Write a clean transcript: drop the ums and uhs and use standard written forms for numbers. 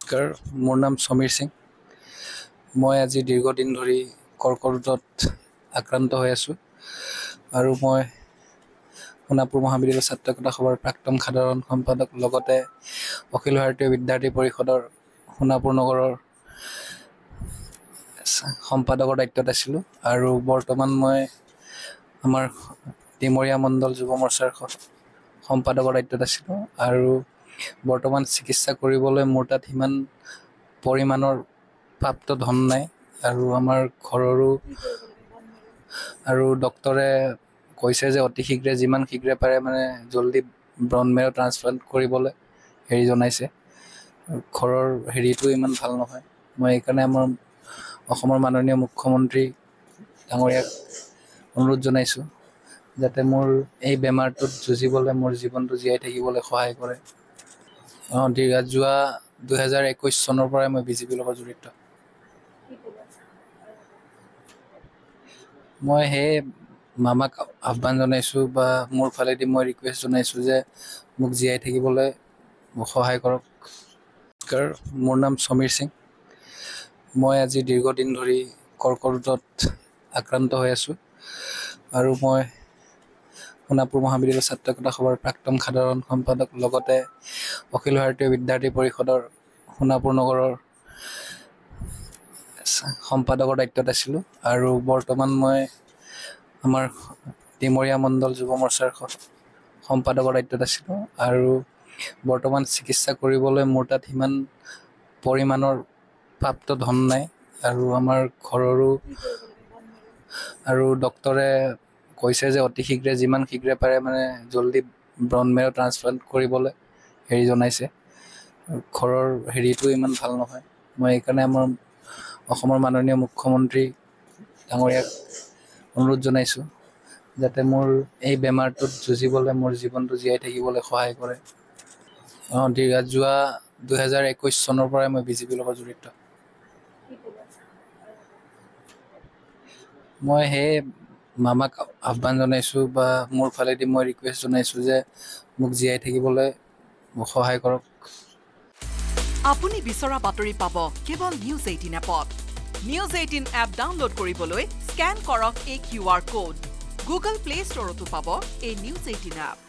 নমস্কাৰ, মোৰ নাম সমীৰ সিং। মই আজি দীৰ্ঘদিন ধৰি কৰ্কট আক্ৰান্ত হৈ আছোঁ আৰু মই সোণাপুৰ মহাবিদ্যালয় ছাত্ৰ একতা সভাৰ প্ৰাক্তন সাধাৰণ সম্পাদক, লগতে অখিল ভাৰতীয় বিদ্যাৰ্থী পৰিষদৰ সোণাপুৰ নগৰৰ সম্পাদকৰ দায়িত্বত আছিলোঁ আৰু বৰ্তমান মই আমাৰ ডিমৰীয়া মণ্ডল যুৱ মৰ্চাৰ সম্পাদকৰ দায়িত্বত আছিলোঁ আৰু বৰ্তমান চিকিৎসা কৰিবলৈ মোৰ তাত সিমান পৰিমাণৰ প্ৰাপ্ত ধন নাই আৰু আমাৰ ঘৰৰো আৰু ডক্তৰে কৈছে যে অতি শীঘ্ৰে যিমান শীঘ্ৰে পাৰে জল্দি ব্ৰণ মেৰ' ট্ৰান্সপ্লাণ্ট কৰিবলৈ জনাইছে। ঘৰৰ হেৰিটো ইমান ভাল নহয়। মই সেইকাৰণে আমাৰ অসমৰ মাননীয় মুখ্যমন্ত্ৰী ডাঙৰীয়াক অনুৰোধ জনাইছোঁ যাতে মোৰ এই বেমাৰটোত যুঁজিবলৈ, মোৰ জীৱনটো জীয়াই থাকিবলৈ সহায় কৰে। যোৱা 2021 চনৰ পৰাই মই বিজেপিৰ লগত জড়িত। মই সেই মামাক আহ্বান জনাইছোঁ বা মোৰ ফালেদি মই ৰিকুৱেষ্ট জনাইছোঁ যে মোক জীয়াই থাকিবলৈ সহায় কৰক। নমস্কাৰ, মোৰ নাম সমীৰ সিং। মই আজি দীৰ্ঘদিন ধৰি কৰ্কট আক্ৰান্ত হৈ আছোঁ আৰু মই সোণাপুৰ মহাবিদ্যালয় ছাত্ৰ একতা সভাৰ প্ৰাক্তন সাধাৰণ সম্পাদক, লগতে অখিল ভাৰতীয় বিদ্যাৰ্থী পৰিষদৰ সোণাপুৰ নগৰৰ সম্পাদকৰ দায়িত্বত আছিলোঁ আৰু বৰ্তমান মই আমাৰ ডিমৰীয়া মণ্ডল যুৱ মৰ্চাৰ সম্পাদকৰ দায়িত্বত আছিলোঁ আৰু বৰ্তমান চিকিৎসা কৰিবলৈ মোৰ তাত সিমান পৰিমাণৰ প্ৰাপ্ত ধন নাই আৰু আমাৰ ঘৰৰো আৰু ডক্তৰে কৈছে যে অতি শীঘ্ৰে যিমান শীঘ্ৰে পাৰে জল্দি ব্ৰণ মেৰ' ট্ৰান্সপ্লাণ্ট কৰিবলৈ জনাইছে। ঘৰৰ হেৰিটো ইমান ভাল নহয়। মই সেইকাৰণে আমাৰ অসমৰ মাননীয় মুখ্যমন্ত্ৰী ডাঙৰীয়াক অনুৰোধ জনাইছোঁ যাতে মোৰ এই বেমাৰটোত যুঁজিবলৈ, মোৰ জীৱনটো জীয়াই থাকিবলৈ সহায় কৰে। যোৱা 2021 চনৰ পৰাই মই বিজেপিৰ লগত জড়িত। মই সেই মামাক আহ্বান জনাইছোঁ বা মোৰ ফালেদি মই ৰিকুৱেষ্ট জনাইছোঁ যে মোক জীয়াই থাকিবলৈ সহায় কৰক। আপুনি বিচৰা বাতৰি পাব কেৱল নিউজ 18 এপত। নিউজ 18 এপ ডাউনলোড কৰিবলৈ স্কেন কৰক এই QR কোড। গুগল প্লে ষ্টৰতো পাব এই নিউজ 18 এপ।